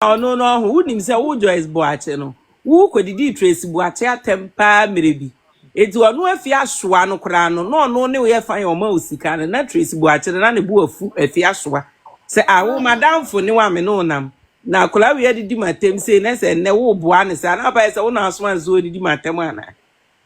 Oh no who nim say who Joyce Boache no who kodidi Tracy Boache atempa merebi eti onu afia soa no kra no ne we fan o ma osika na Tracy Boache na ne bu afu afia soa se awo madam fo ne wa me no nam na kola we didi matem say na se ne wo boa ne sa na ba se wo na asoma zo didi matem ana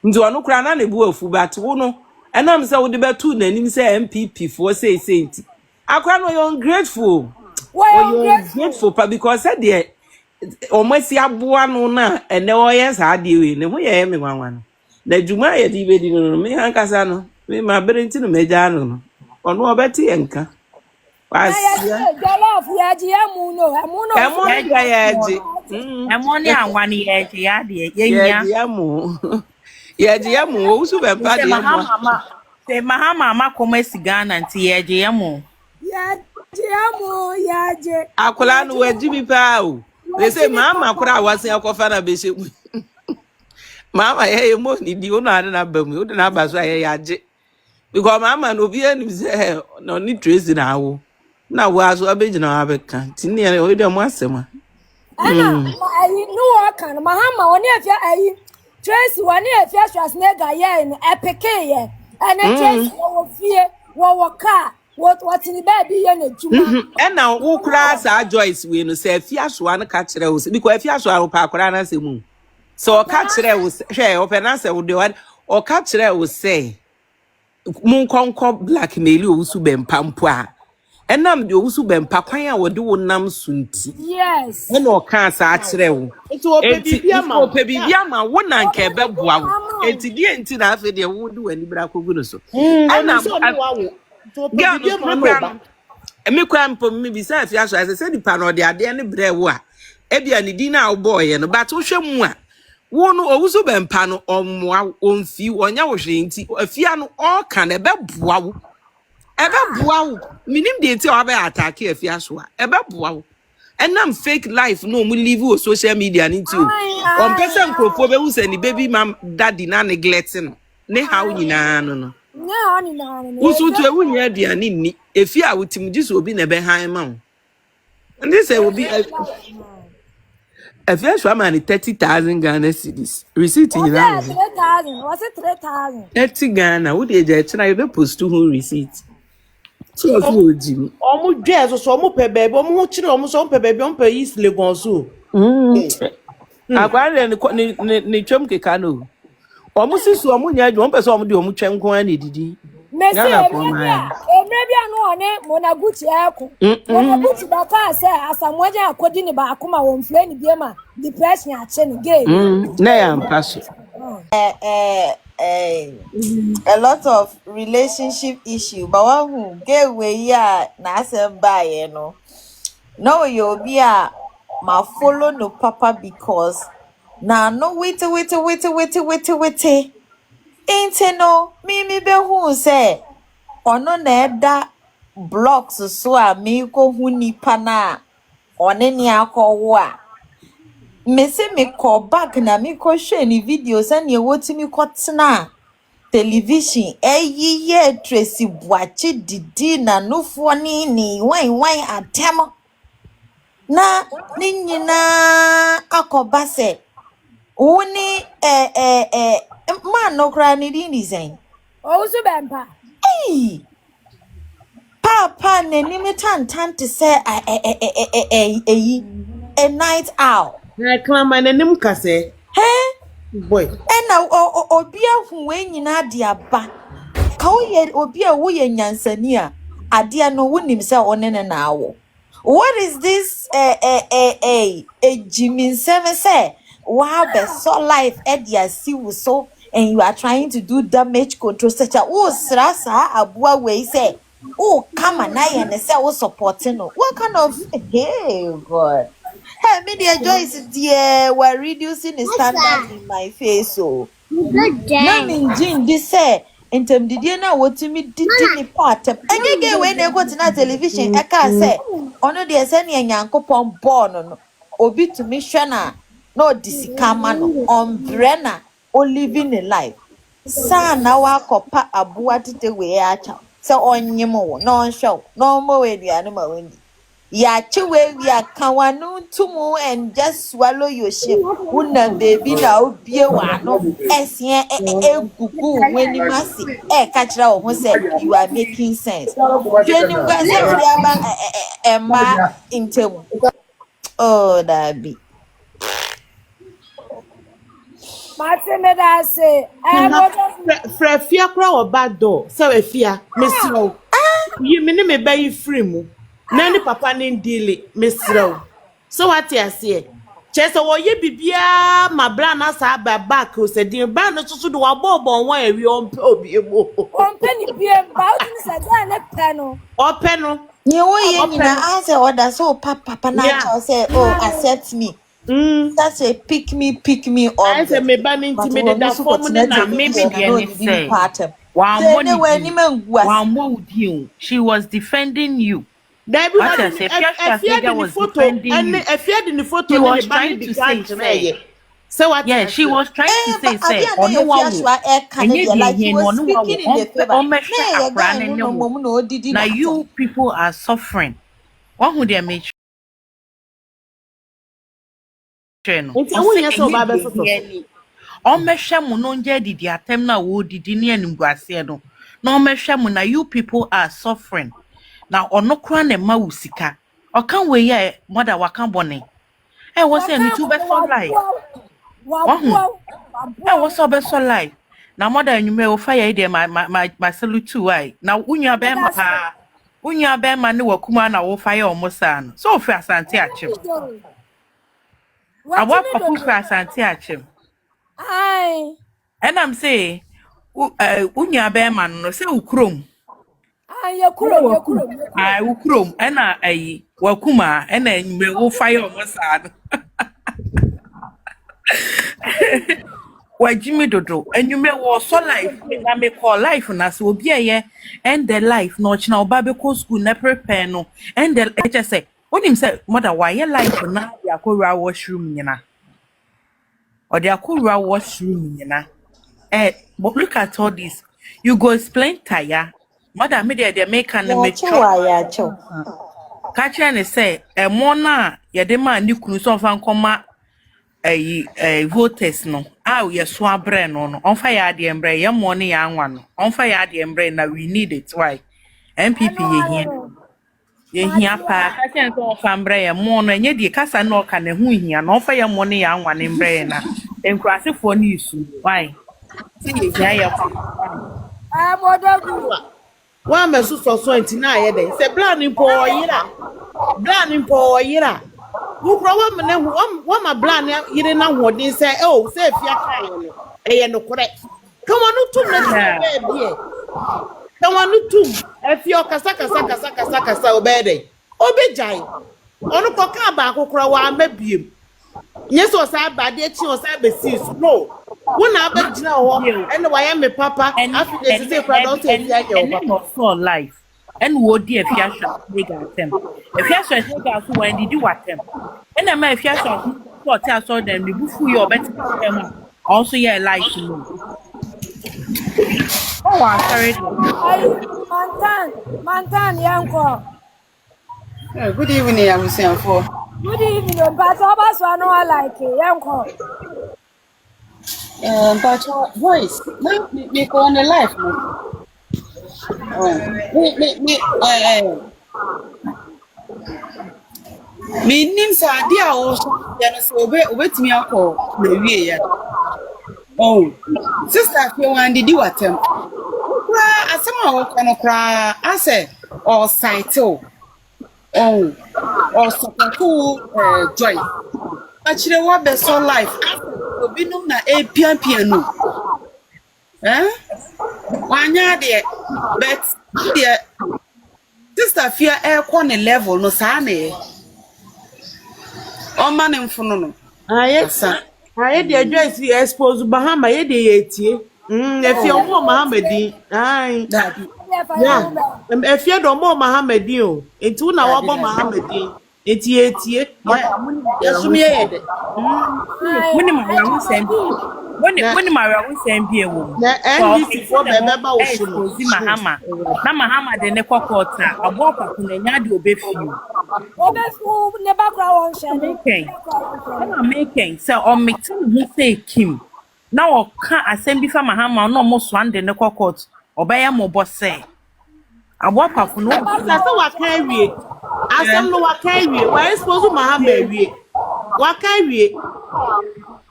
nti onu kra na ne bu afu bat wo no enam se wo de betu nanim se MPP for say nti akra no you ungrateful. Well, you're grateful because said the almost aboa no na ene oyes ha de we ne ho ye me wanwan na djuma ye di be di no me hankasa no me ma berenti no meja no ono obeti enka wasia Jollof ya ji emu no ya ji emu ni anwa ni ya ji ya de ya ji emu Owusu Bempah de emu se mama koma sigana nti ya ji emu ya je akola no waji bi pa o they say mama kura wasen akofa na be shebu mama ye mo ni di ono ade na bamu o de na baso ye yaje because mama no bi anim say no ni Tracy na awo na wo aso abegina abeka tini ye o de mo asema ana ayi no kan mama oni afia ayi Tracy wani afia Schwarzenegger ye no epeke ye ana Tracy wo fie wo ka what in the baby ye na juma and now wo kura sa Joyce we no say afia so an ka kire wo because afia so awo pa kura na se mu so ka kire wo hwe o pe na se wo de o ka kire wo say mun konko blackmail Owusu Bempah mpo a enam de Owusu Bempah kwan a wo de wo nam sunti yes e no ka sa kire wo enti o pe bibia ma wo na nka be boa wo enti die enti na afa de wo de wani bra kogu no so enam me kwa mpo me bi sa afia so ase se di pa no de ade ne bre wo a e bia ne di na wo boy no but wo hwemu a wo no Owusu Bempah no ommoa onfi onya wo hwe nti afia no all kan e be boa wo minim de nti o be attack afia so a e be boa wo enam fake life no mu live o social media nti o on person krofo be wu se ni baby mam daddy na neglecting ne how nyina no Usu tu ewu nya aduane ni efi a wutim ji so obi na be han ma wo ndi say obi if you show man 30,000 Ghana cedis receipt nyina 3,000 was it 3,000 30 Ghana wo de je china you be post to who receipt so of you oji omo dwe so omo pe bebe omo chire omo so pe bebe omo pe East Lagos so akware ni twem keka no omo sisu omo nya adwo omo pe so omo de omo twem ko an edidi Messi Emrebia no one Monaguchi eko Monaguchi baka say asamoja akodi ni ba akoma won fle ni biema depression a che ni gay na ya mpaso a lot of relationship issue but one gay we ya na asem bae no you be a ma follow no papa because na no wait ain't no me be who say ono na eda blocks so a me ko hu nipa na one ni akọwo a me se me call back na me ko hwe ni videos and ye wotimi kotena television ye Tracy Boache didi na nofo ni wan atem na ni nyina akoba se woni man no cry ni di design Owusu Bempah papa nani me tan to say a night owl na klama nanim kase boy na obi ahu we nyina de aba ka wo ye obi a wo ye nyansani a ade no wonim say one ne na awo what is this Jimmy 7 say wow be so life dia siwu so and you are trying to do damage control such a srasa abua we say come and I say supporting no what kind of hey god hey media Joyce dear we're reducing the standard in my face so na minjin this say entem didie na wotimi didi ni part engege we na go to television e ka say ono de say ne nyankopon born no obi to me hwe na no disikama no umbrella o living a life sa na wa kopa abua tete we acha se onyem wo no show no mo we duane ma wendi Ya chewe we are kawanu tumu and just swallow your shame. Una baby na obie wano. Esien gugu weni masi. Kachira wo say you are making sense. Training kwa say odi aba emma intemu. Oh that be. Martin made us say, Frefia kura wo bad door. Se we fia, mesro. Yi me ne me bayi free mu. Na ni papa ne deal mesro. So what you say? Chese wo ye bibia ma bra na sa ba back o se din ba no susu do wa bobo won ewi on pe obi emo. on penny beer, about in the panel. Open no. Nye wo ye nyina answer order so papa na cha say oh accept me. That's a pick me up. I say me ba ni intimidate that form na maybe the end say. She was defending you. There be one was defending you. In the photo, she was trying to say. So what? Yeah, she was trying to say. Like he was speaking in the favor. Now you people are suffering. What would they make? Didi atem na wo didi ni enimguase no. Na omehwe na you people are suffering. Now onokra na ma wusika. Okan we ye mother waka bone. Was say ni tu be so life. Was so be so life. Na mother enyume o fire dey my salute too why. Na unya be ma pa. Unya be ma ne wakuma na wo fire omosa no. So fi asante achim. Awa papu fi asante achim. Aye. And I'm saying unya be ma no say ukrom. Aye, ukrom. Aye, ukrom. Ena ayi wakuma ena enyume wo fire omosa no. Jimmy Dodo, and you may was so life, and I may call life, and as will be a year, and the life, no china babico school, never penno, and the HSA. What him said, Mother, why your life now? The Akura washroom, yena, or the Akura washroom, yena. But look at all this. You go explain, Taya, Mother, media, they make an amateur. Catch and say, a mona, ya demand you could so fan comma. Voters no ye so abre no on fire the embre ye money ya nwa no on fire the embre na we need it why MPP ye hia pa ka chen so fa embre ye mo no enye die kasa no ka ne hu hia no on fire money ya nwa ne embre na enkurasefo ni isu why see ye hia ye wa me so 29 ye dey say plan impo yira Wukro wa ma blan yire na hodin say oh say fia kai no eye no correct come on tum na baby come on tum afia kasa obede obejai onu ko ka ba akokro wa mabiem nyeso sa ba de chi o sa be sis no wona abegina ho ene wa ye me papa afi de say kwa don say fia ye o for life and would dear if you shall make them. If you shall take out when did you what them? And I may if you shall tell them the book your better also your life to know. Oh, I'm sorry. Mantan, Yanko. Good evening, I'm saying for. Good evening, but Abbas are not like Yanko. But voice, me go on the life. Me name's idea also, so wait me uncle, the oh, sister, you want to do what? I somehow can cry, I say, or sight, or support joy. But you know what, best so life, be known a piano. Eh? One year there, but dear sister fear air corner level no sane. Oh man in front. Yes, sir. I had the address you expose Bahama, ye de etie. If you're more Mohammedi, aye, yeah. If you're more Mohammedi, it's one hour Mohammedi. It's ye, yes, me. When my own same beer woman, Mahama, the Neko quarter, a walk up in the Yadu Befu. Obefu ne background share no. Making. I'm making. So on me tell who say Kim. Now can't assemble before my hammer no more swan the court. Obey mo boss say. I walk off no. Sasa waka wie. Yeah. Asem no waka wie. Why suppose Mahama wie? Waka wie.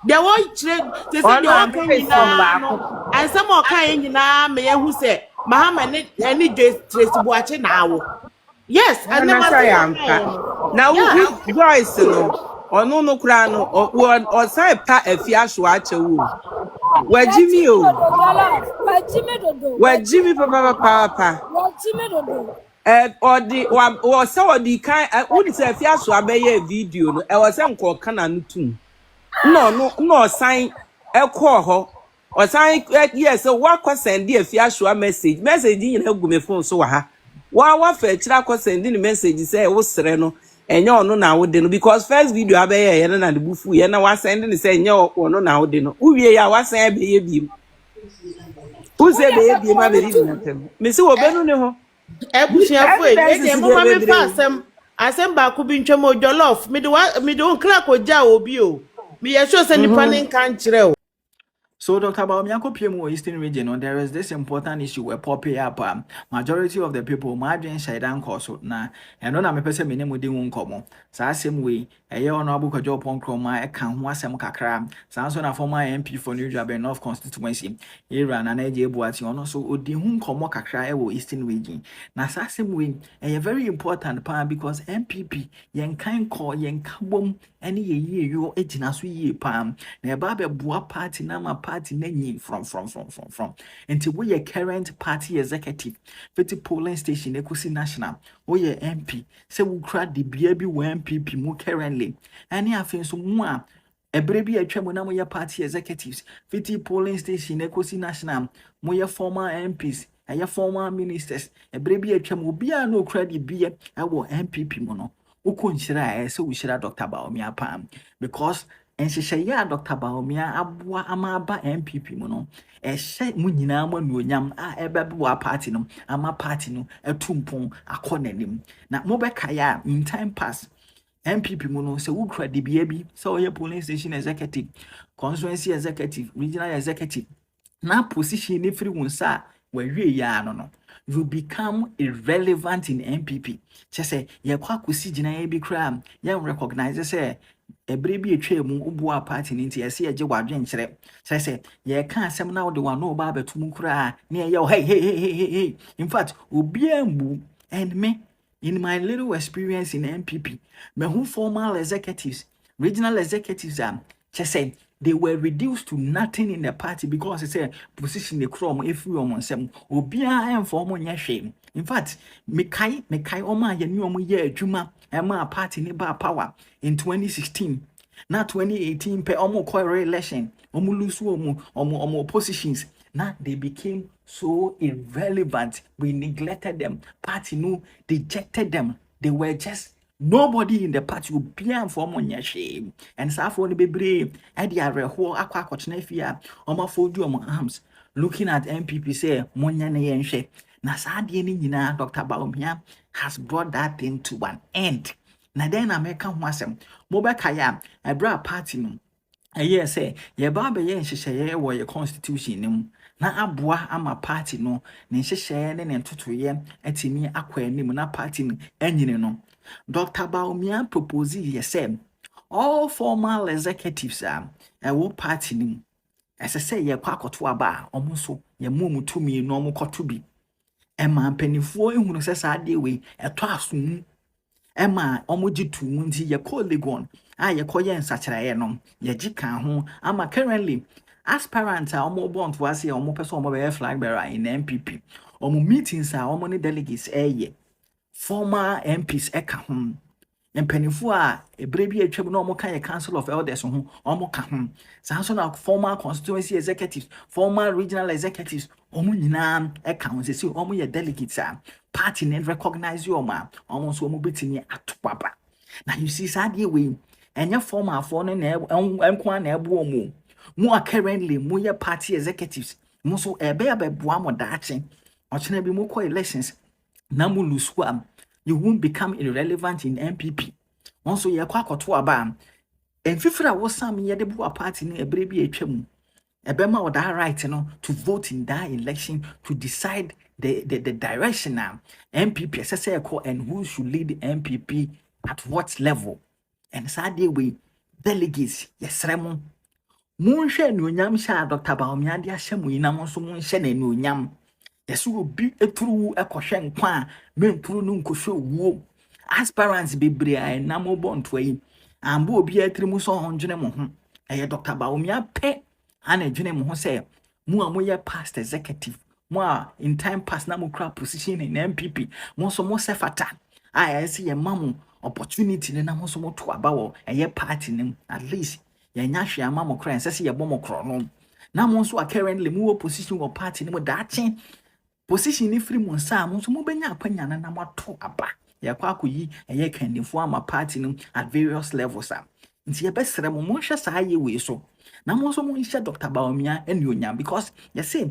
There was they say the Ono waka ampe from nyina no. baako. And some waka nyina me who say Mahama any Tracy Boache na wo. Yes, and Na never say say ampa. Na yeah. wu Joyce no. Ono no kura no o sai pa afia so ache wo. Wa Jimmy o. Jollof. Wa Jimmy dodo. Wa Jimmy papa. Wa Jimmy dodo. Odi wa se odi kan woni se afia so abeye video no. E was nko kana no tum. No sign ekọ ho. O sign yes wa kwa send afia so message. Message yin egu me phone so wa ha. Wa fa kira kwa send the message say wo sere no. Enye ono na wo de no because first video abeye ye na de bufu ye na wa send ni say enye ono na wo de no. Uwie ya wa send abeye biem. Uze beye biem abere ni natem. Me se wo benu ne ho. Ebusuafo e dey mama me fa asem ba ku bi ntwam o Jollof me de won kra ko ja obi o me ye sure say nipa ne kan kire o. So, Dr. Baomiako PMO Eastern region, there is this important issue where popping up. Majority of the people, Madrian Shaidan Koso, na, and on a person minimum doing common. So, same way, a year on Abu Kajo Poncroma, a can was some kakra, Sanson, a former MP for New Job and North Constituency, Iran and AJ Boation, so Odihun Komo Kakra, Eastern region. Na, same way, a very important part because MPP, yen kind call yen kabum, any year you ejinasu ye palm, ne babe boa party nama party nenyi from. Until we a current party executive, 50 polling station ekusi national, we a MP, say we crowd the baby we MPP more currently. Any affair so more. A baby a tremor now your party executives, 50 polling station ekusi national, more former MPs. Your former ministers, a baby a tremor be no credit be our MPP mono. Ukunshira so we share Dr. Baomia Pam because and she say ya Dr. Baomia abwa amaba MPP mono e she mu nyina mo no nyam a ebebewa party no ama party no etumpon akonanim na mo beka ya in time pass MPP mono se wo kra de bia bi se o ye police station executive constituency executive regional executive na position ni free wonsa wa wie ya no you become irrelevant in MPP. Just say, ye kwa kusi jina ye bi kram, ye recognize say, e brebi e twe mu ubuwa party ninti ye si ye je wadwen kyere. Say, ye ka asem na wo de wa no ba betu mu kra, ne ye hey. In fact, obi ambu and me in my little experience in MPP, me who formal executives, regional executives just say they were reduced to nothing in the party because it's a position the chrome if we on some obia and form on shame. In fact, Mekai Oma Yenu year Juma Emma party neighbor power in 2016. Now 2018 per omo core election, omo positions. Now they became so irrelevant. We neglected them. Party no dejected them. They were just nobody in the party will be informed on your shame. And Safo the baby, Eddie Areho, Aqua Cochnefia, Oma Fodu on arms, looking at MPP say, Monyane Yenshe. Nasadi Nina, Dr. Baumia has brought that thing to an end. Na then American wasem, Mobakaya, I brought a party. A year say, ye barber yen she share or your constitution. Na abua ama party no, ne share and tutu yen, etini aqua na party engine no. Dr. Baumia proposed yesem. All formal executives a wo party nim. As I say, ye kwakoto aba, omuso, ye mumu to me no mu kotubi. Emma penifo ehunu se saade we eto asom. Emma omoji tu nti ye colleague on. Ye koye nsachiraye no. Ye jika ho ama currently aspirant a omo bond was ye omo person omo be flag bearer in MPP. Omo meetings a omo ne delegates ye. Former MPs eka ho. Mpenifo a ebrebi atwam na omo kan ye council of elders ho omo ka ho. Sanso na former constituency executives, former regional executives, omo nyina eka ho se omo ye delegates a party ne recognize you omo so omo betini atopapa. Na you see sadie we enya former for ne enko na ebo omo. Mo are currently mo ye party executives. Mo so ebe abeboa mo daache. Ochena bi mo ko elections na mo lose am. you won't become irrelevant in MPP. Also, ye kwa koto aba. And fifra was some ye de bua party ni ebrebi etwam. Ebema or that right, to vote in that election to decide the direction now. MPP, SSA and who should lead the MPP at what level. And sadly, we delegates, yes, Ramon. Moonshare no yam sha Dr. Baumia de Asham, we now also moonshare no yam. Yes, will be a true a caution qua, men true nunco show woo. Aspirants be bria and namo born to a and bo be a trimuso on Genemo. A Dr. Baumia pe. Ana dwene mo ho say mo a moye past executive mo a in time past na mo kra position in MPP mo so mo sefata I see ye mamu opportunity na mo so mo to aba wo eye party nim at least ye nya hwe ama mo kra say ye bo mo kro no na mo so currently mo position wo party nim da chen position ni free mo sa mo so mo benya apanya na mo to aba ye kwa akoyi eye kandifo ama party nim at various levels am nti ye besere mo hwe sa ye we so na mo so mo Dr. Baumia and Yunyam because you see